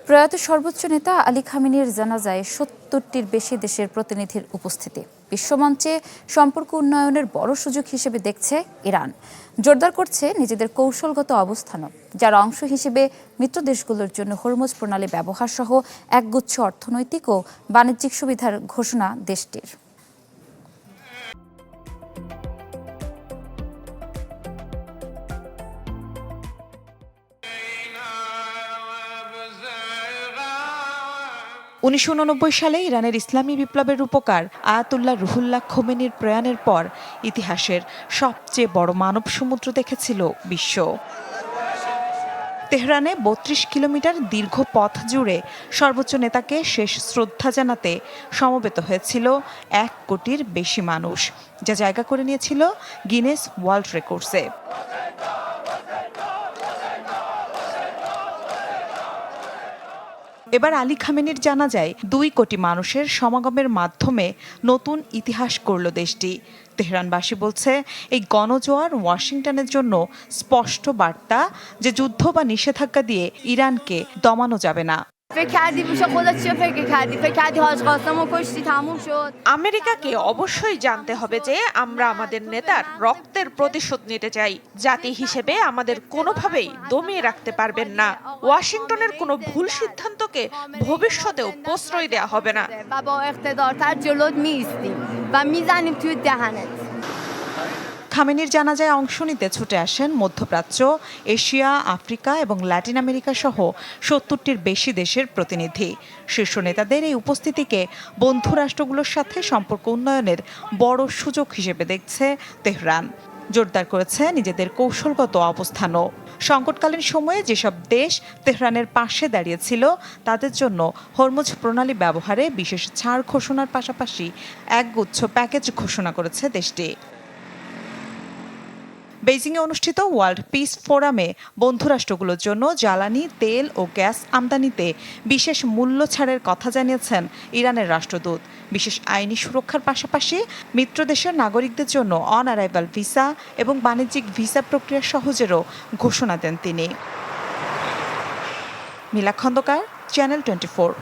প্রয়াত সর্বোচ্চ নেতা আলী খামেনির জানাজায় ৭০টির বেশি দেশের প্রতিনিধির উপস্থিতি বিশ্বমঞ্চে সম্পর্ক উন্নয়নের বড় সুযোগ হিসেবে দেখছে ইরান। জোরদার করছে নিজেদের কৌশলগত অবস্থানও, যার অংশ হিসেবে মিত্র দেশগুলোর জন্য হরমুজ প্রণালী ব্যবহার সহ একগুচ্ছ অর্থনৈতিক ও বাণিজ্যিক সুবিধার ঘোষণা দেশটির। সালে ইরানের ইসলামী বিপ্লবের রূপকার আয়াতুল্লাহ রুহুল্লাহ খোমেনির প্রয়াণের পর ইতিহাসের সবচেয়ে বড় মানব সমুদ্র দেখেছিল বিশ্ব। তেহরানে ৩২ কিলোমিটার দীর্ঘ পথ জুড়ে সর্বোচ্চ নেতাকে শেষ শ্রদ্ধা জানাতে সমবেত হয়েছিল ১ কোটির বেশি মানুষ, যা জায়গা করে নিয়েছিল গিনেস ওয়ার্ল্ড রেকর্ডসে। এবার আলী খামেনির জানাজায় ২ কোটি মানুষের সমাগমের মাধ্যমে নতুন ইতিহাস গড়ল দেশটি। তেহরানবাসী বলছে, এই গণজোয়ার ওয়াশিংটনের জন্য স্পষ্ট বার্তা যে যুদ্ধ বা নিষেধাজ্ঞা দিয়ে ইরানকে দমানো যাবে না। আমেরিকাকে অবশ্যই জানতে হবে যে আমরা আমাদের নেতার রক্তের প্রতিশোধ নিতে চাই। জাতি হিসেবে আমাদের কোনোভাবেই দমিয়ে রাখতে পারবেন না। ওয়াশিংটনের কোনো ভুল সিদ্ধান্তকে ভবিষ্যতেও প্রশ্রয় দেওয়া হবে না। খামেনির জানাজায় অংশ নিতে ছুটে আসেন মধ্যপ্রাচ্য, এশিয়া, আফ্রিকা এবং ল্যাটিন আমেরিকা সহ ৭০টির বেশি দেশের প্রতিনিধি। শীর্ষ নেতাদের এই উপস্থিতিকে বন্ধু রাষ্ট্রগুলোর সাথে সম্পর্ক উন্নয়নের বড় সুযোগ হিসেবে দেখছে তেহরান। জোরদার করেছে নিজেদের কৌশলগত অবস্থানও। সংকটকালীন সময়ে যেসব দেশ তেহরানের পাশে দাঁড়িয়েছিল তাদের জন্য হরমুজ প্রণালী ব্যবহারে বিশেষ ছাড় ঘোষণার পাশাপাশি একগুচ্ছ প্যাকেজ ঘোষণা করেছে দেশটি। বেইজিংয়ে অনুষ্ঠিত ওয়ার্ল্ড পিস ফোরামে বন্ধুরাষ্ট্রগুলোর জন্য জ্বালানি, তেল ও গ্যাস আমদানিতে বিশেষ মূল্য ছাড়ের কথা জানিয়েছেন ইরানের রাষ্ট্রদূত। বিশেষ আইনি সুরক্ষার পাশাপাশি মিত্র দেশের নাগরিকদের জন্য অন অ্যারাইভাল ভিসা এবং বাণিজ্যিক ভিসা প্রক্রিয়া সহজেরও ঘোষণা দেন তিনি। মিলা খন্দকার, চ্যানেল 24।